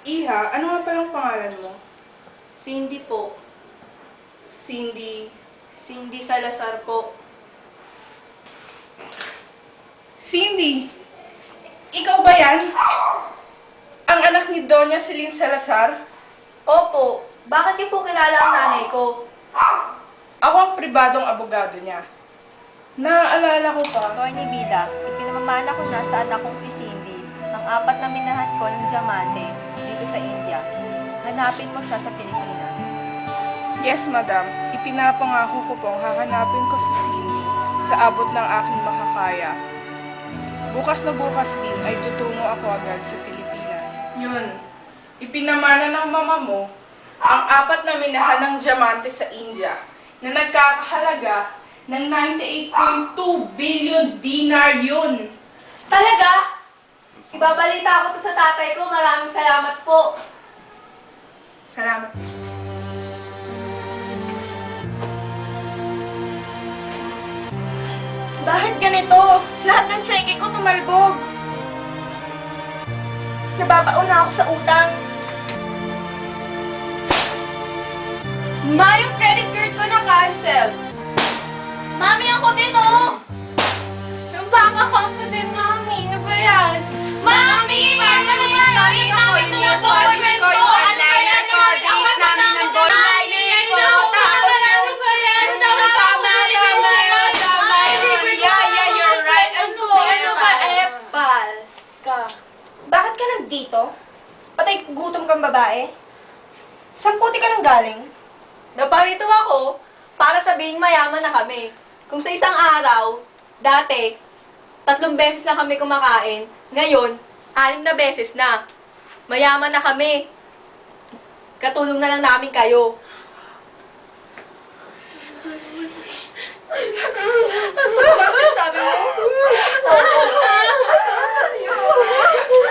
Iha, ano nga palang pangalan mo? Cindy po. Cindy. Cindy Salazar po. Cindy! Ikaw ba yan? Ang anak ni Doña Celine Salazar? Opo. Bakit niyo po kilala ang nanay ko? Ako ang pribadong abogado niya. Naaalala ko pa, Attorney Bida, ipinamamana ko na sa anak kong si Cindy ang 4 na minahan ko ng diamante dito sa India. Hanapin mo siya sa Pilipinas. yes madam, ipinapangako ko pong hahanapin ko si Cindy sa abot ng aking makakaya. Bukas na bukas din ay tutungo ako agad sa Pilipinas. Yun, ipinamana ng mama mo ang 4 na minahan ng diamante sa India na nagkakahalaga ng 98.2 billion dinar yun. Talaga? Ibabalita ko to sa tatay ko. Maraming salamat po. Salamat. Bakit ganito? Lahat ng cheque ko tumalbog. Nababaon na ako sa utang. Ma, yung credit card ko na-cancel. Mami, ako din, oh! Yung bank account ko din, Mami. Ano ba yan? Mami! Ano na yan? Namin namin mga boyfriend ko! Ano ba yan? Ang masama ng babae! Ano ba yan? Tama yun! Yeah, you're right. Ano ba, Epal? Bakit ka nandito? Patay gutom kang babae? Saan puti ka nang galing? Naparito ako para sabihin mayaman na kami. Kung sa isang araw, dati, 3 beses lang kami kumakain. Ngayon, 6 na beses na. Mayaman na kami. Katulong na lang namin kayo. Ano ba sabi mo?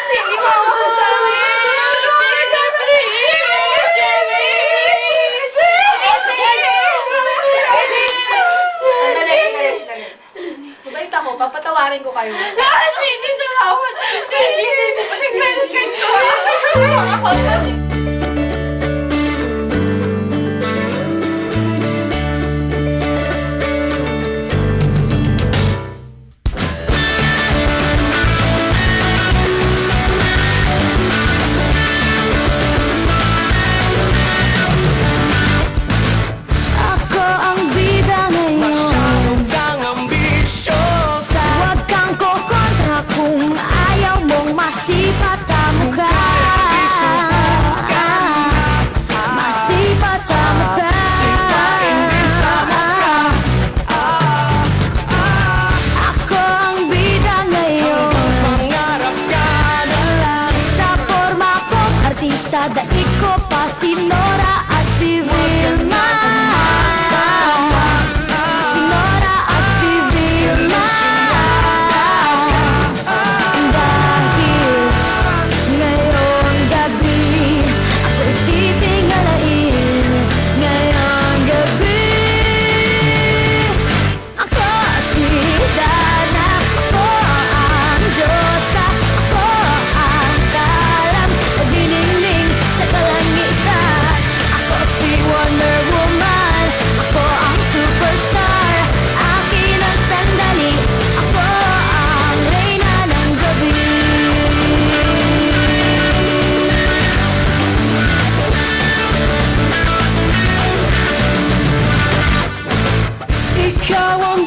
Sige, mawa ko sa amin! Sandali. Mabait ako, papatawarin ko kayo. Sige, salamat! Sige, pag-credit ko! Ako kasi... Ako ang bida ngayon. Masyado kang ambisyosa. Huwag kang kukontra kung ayaw mong masipa sa mukha. Masipa sa mukha. Sipain din sa mukha. Ako ang bida ngayon. Pangarap ka na lang. Sa forma ko't artista, daig ko pa si Nora at si Vilma. Si Nora at si Vilma. Dahil ngayong gabi ako'y titingalain. Ngayong gabi ako si Dana. Ako ang Diyosa. Ako ang kalam na diniling sa kalangitan. Ako si Wonder Woman. Ako ang superstar. Akin ang sandali. Ako ang reyna ng gabi. Ikaw ang